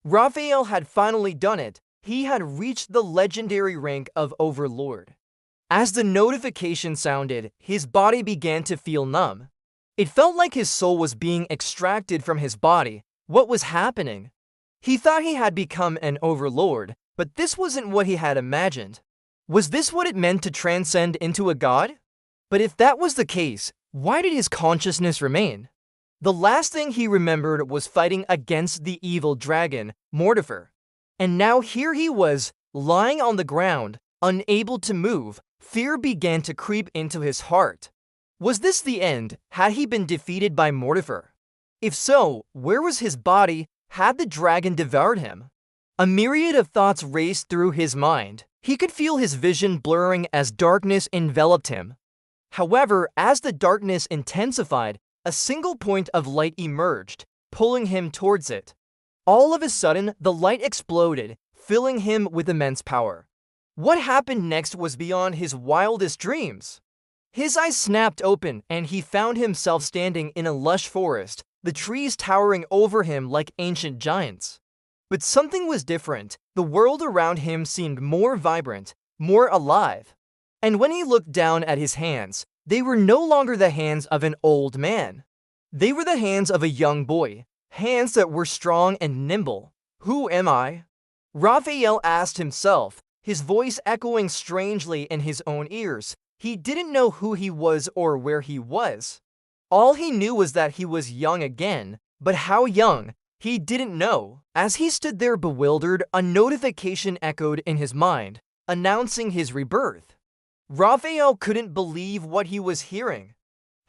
Raphael had finally done it. He had reached the legendary rank of Overlord. As the notification sounded, his body began to feel numb. It felt like his soul was being extracted from his body. What was happening? He thought he had become an overlord, but this wasn't what he had imagined. Was this what it meant to transcend into a god? But if that was the case, why did his consciousness remain? The last thing he remembered was fighting against the evil dragon, Mortifer. And now here he was, lying on the ground, unable to move. Fear began to creep into his heart. Was this the end? Had he been defeated by Mortifer? If so, where was his body? Had the dragon devoured him? A myriad of thoughts raced through his mind. He could feel his vision blurring as darkness enveloped him. However, as the darkness intensified, a single point of light emerged, pulling him towards it. All of a sudden, the light exploded, filling him with immense power. What happened next was beyond his wildest dreams. His eyes snapped open, and he found himself standing in a lush forest, the trees towering over him like ancient giants. But something was different. The world around him seemed more vibrant, more alive. And when he looked down at his hands, they were no longer the hands of an old man. They were the hands of a young boy, hands that were strong and nimble. Who am I? Raphael asked himself, his voice echoing strangely in his own ears. He didn't know who he was or where he was. All he knew was that he was young again, but how young? He didn't know. As he stood there bewildered, a notification echoed in his mind, announcing his rebirth. Raphael couldn't believe what he was hearing.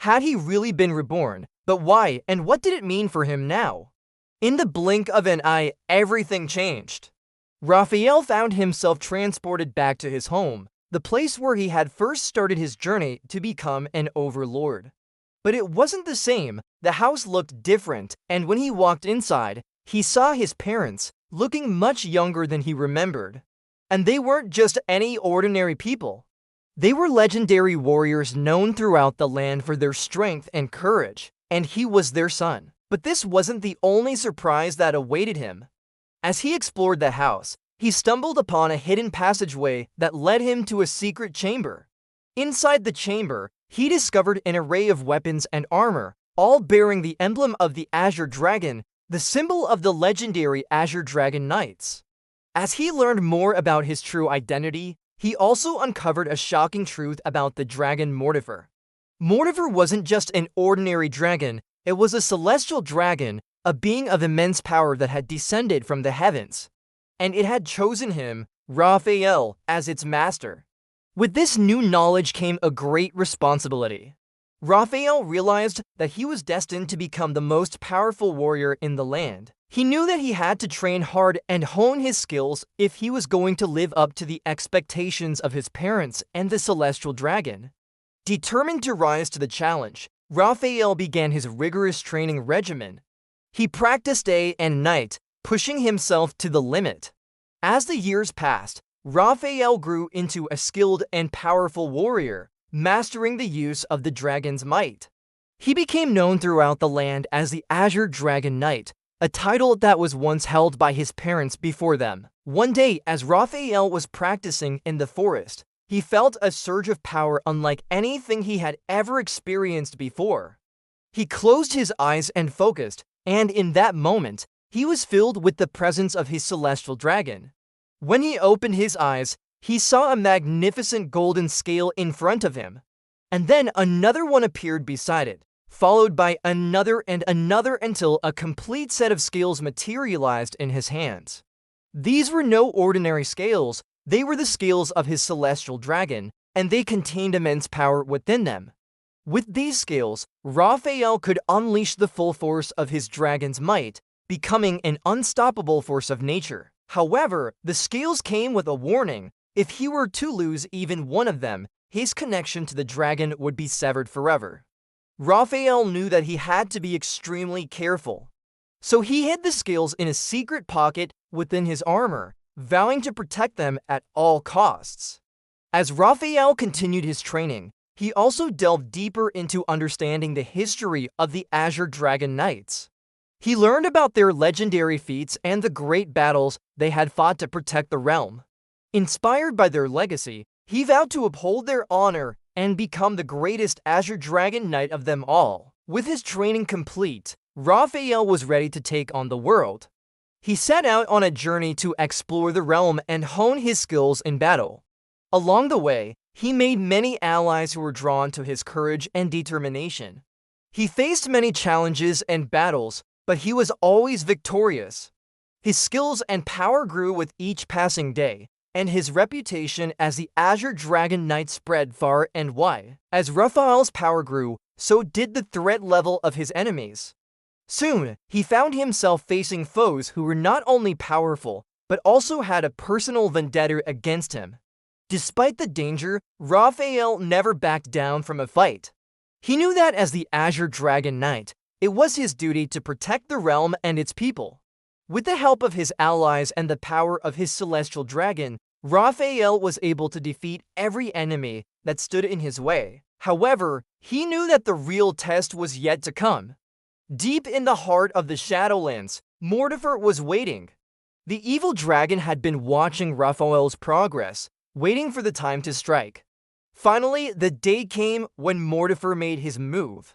Had he really been reborn? But why, and what did it mean for him now? In the blink of an eye, everything changed. Raphael found himself transported back to his home, the place where he had first started his journey to become an overlord. But it wasn't the same. The house looked different, and when he walked inside, he saw his parents, looking much younger than he remembered. And they weren't just any ordinary people. They were legendary warriors known throughout the land for their strength and courage, and he was their son. But this wasn't the only surprise that awaited him. As he explored the house, he stumbled upon a hidden passageway that led him to a secret chamber. Inside the chamber, he discovered an array of weapons and armor, all bearing the emblem of the Azure Dragon, the symbol of the legendary Azure Dragon Knights. As he learned more about his true identity, he also uncovered a shocking truth about the dragon Mortifer. Mortifer wasn't just an ordinary dragon, it was a celestial dragon, a being of immense power that had descended from the heavens. And it had chosen him, Raphael, as its master. With this new knowledge came a great responsibility. Raphael realized that he was destined to become the most powerful warrior in the land. He knew that he had to train hard and hone his skills if he was going to live up to the expectations of his parents and the celestial dragon. Determined to rise to the challenge, Raphael began his rigorous training regimen. He practiced day and night, pushing himself to the limit. As the years passed, Raphael grew into a skilled and powerful warrior, mastering the use of the dragon's might. He became known throughout the land as the Azure Dragon Knight, a title that was once held by his parents before them. One day, as Raphael was practicing in the forest, he felt a surge of power unlike anything he had ever experienced before. He closed his eyes and focused, and in that moment, he was filled with the presence of his celestial dragon. When he opened his eyes, he saw a magnificent golden scale in front of him. And then another one appeared beside it, followed by another and another until a complete set of scales materialized in his hands. These were no ordinary scales, they were the scales of his celestial dragon, and they contained immense power within them. With these scales, Raphael could unleash the full force of his dragon's might, becoming an unstoppable force of nature. However, the scales came with a warning. If he were to lose even one of them, his connection to the dragon would be severed forever. Raphael knew that he had to be extremely careful. So he hid the scales in a secret pocket within his armor, vowing to protect them at all costs. As Raphael continued his training, he also delved deeper into understanding the history of the Azure Dragon Knights. He learned about their legendary feats and the great battles they had fought to protect the realm. Inspired by their legacy, he vowed to uphold their honor and become the greatest Azure Dragon Knight of them all. With his training complete, Raphael was ready to take on the world. He set out on a journey to explore the realm and hone his skills in battle. Along the way, he made many allies who were drawn to his courage and determination. He faced many challenges and battles, but he was always victorious. His skills and power grew with each passing day, and his reputation as the Azure Dragon Knight spread far and wide. As Raphael's power grew, so did the threat level of his enemies. Soon, he found himself facing foes who were not only powerful, but also had a personal vendetta against him. Despite the danger, Raphael never backed down from a fight. He knew that as the Azure Dragon Knight, it was his duty to protect the realm and its people. With the help of his allies and the power of his celestial dragon, Raphael was able to defeat every enemy that stood in his way. However, he knew that the real test was yet to come. Deep in the heart of the Shadowlands, Mortifer was waiting. The evil dragon had been watching Raphael's progress, waiting for the time to strike. Finally, the day came when Mortifer made his move.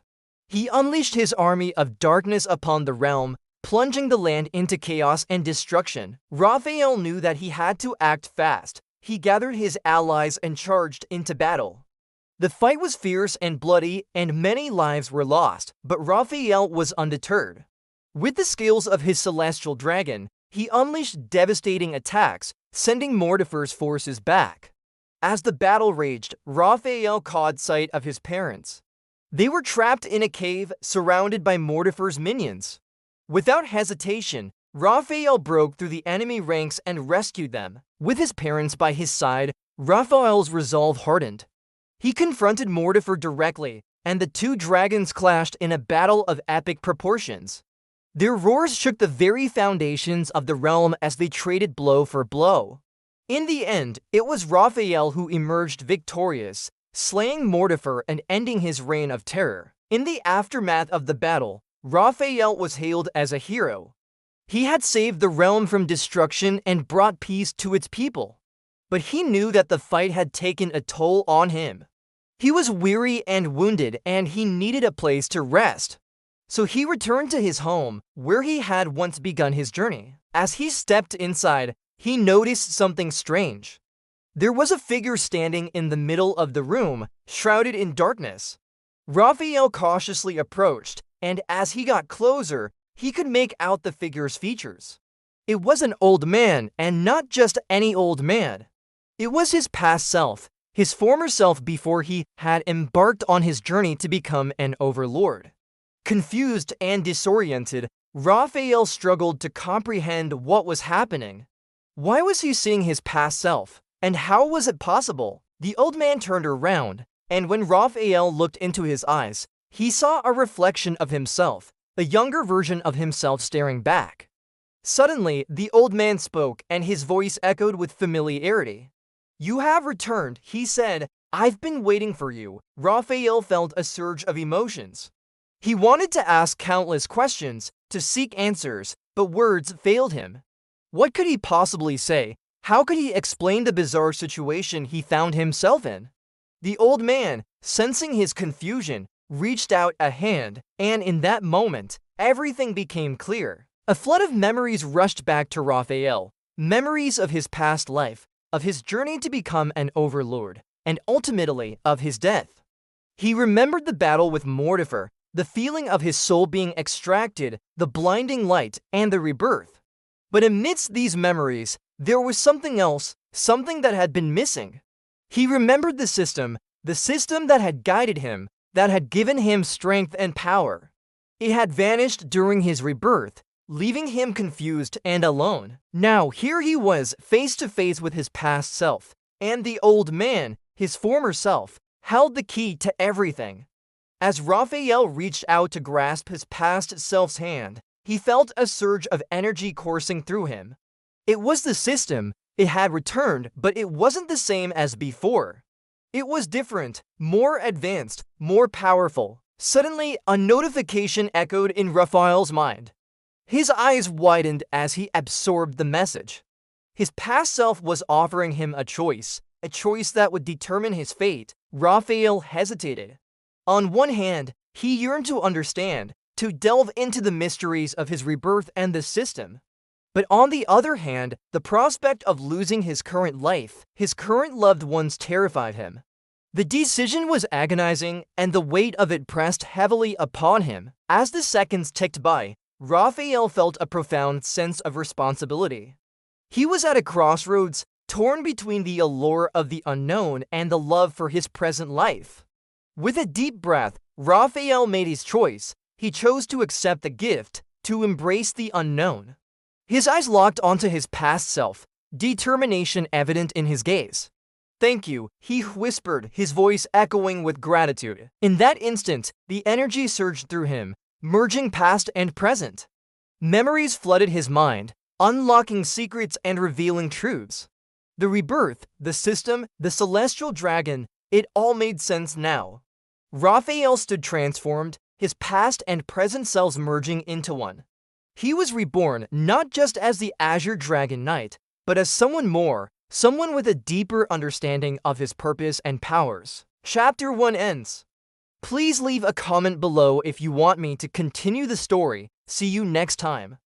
He unleashed his army of darkness upon the realm, plunging the land into chaos and destruction. Raphael knew that he had to act fast. He gathered his allies and charged into battle. The fight was fierce and bloody, and many lives were lost, but Raphael was undeterred. With the skills of his celestial dragon, he unleashed devastating attacks, sending Mortifer's forces back. As the battle raged, Raphael caught sight of his parents. They were trapped in a cave surrounded by Mortifer's minions. Without hesitation, Raphael broke through the enemy ranks and rescued them. With his parents by his side, Raphael's resolve hardened. He confronted Mortifer directly, and the two dragons clashed in a battle of epic proportions. Their roars shook the very foundations of the realm as they traded blow for blow. In the end, it was Raphael who emerged victorious, slaying Mortifer and ending his reign of terror. In the aftermath of the battle, Raphael was hailed as a hero. He had saved the realm from destruction and brought peace to its people. But he knew that the fight had taken a toll on him. He was weary and wounded, and he needed a place to rest. So he returned to his home, where he had once begun his journey. As he stepped inside, he noticed something strange. There was a figure standing in the middle of the room, shrouded in darkness. Raphael cautiously approached, and as he got closer, he could make out the figure's features. It was an old man, and not just any old man. It was his past self, his former self before he had embarked on his journey to become an overlord. Confused and disoriented, Raphael struggled to comprehend what was happening. Why was he seeing his past self? And how was it possible? The old man turned around, and when Raphael looked into his eyes, he saw a reflection of himself, a younger version of himself staring back. Suddenly, the old man spoke, and his voice echoed with familiarity. "You have returned," he said. "I've been waiting for you." Raphael felt a surge of emotions. He wanted to ask countless questions, to seek answers, but words failed him. What could he possibly say? How could he explain the bizarre situation he found himself in? The old man, sensing his confusion, reached out a hand, and in that moment, everything became clear. A flood of memories rushed back to Raphael, memories of his past life, of his journey to become an overlord, and ultimately of his death. He remembered the battle with Mortifer, the feeling of his soul being extracted, the blinding light, and the rebirth. But amidst these memories, there was something else, something that had been missing. He remembered the system that had guided him, that had given him strength and power. It had vanished during his rebirth, leaving him confused and alone. Now here he was, face to face with his past self, and the old man, his former self, held the key to everything. As Raphael reached out to grasp his past self's hand, he felt a surge of energy coursing through him. It was the system. It had returned, but it wasn't the same as before. It was different, more advanced, more powerful. Suddenly, a notification echoed in Raphael's mind. His eyes widened as he absorbed the message. His past self was offering him a choice that would determine his fate. Raphael hesitated. On one hand, he yearned to understand, to delve into the mysteries of his rebirth and the system. But on the other hand, the prospect of losing his current life, his current loved ones, terrified him. The decision was agonizing, and the weight of it pressed heavily upon him. As the seconds ticked by, Raphael felt a profound sense of responsibility. He was at a crossroads, torn between the allure of the unknown and the love for his present life. With a deep breath, Raphael made his choice. He chose to accept the gift, to embrace the unknown. His eyes locked onto his past self, determination evident in his gaze. "Thank you," he whispered, his voice echoing with gratitude. In that instant, the energy surged through him, merging past and present. Memories flooded his mind, unlocking secrets and revealing truths. The rebirth, the system, the celestial dragon, it all made sense now. Raphael stood transformed, his past and present selves merging into one. He was reborn not just as the Azure Dragon Knight, but as someone more, someone with a deeper understanding of his purpose and powers. Chapter 1 ends. Please leave a comment below if you want me to continue the story. See you next time.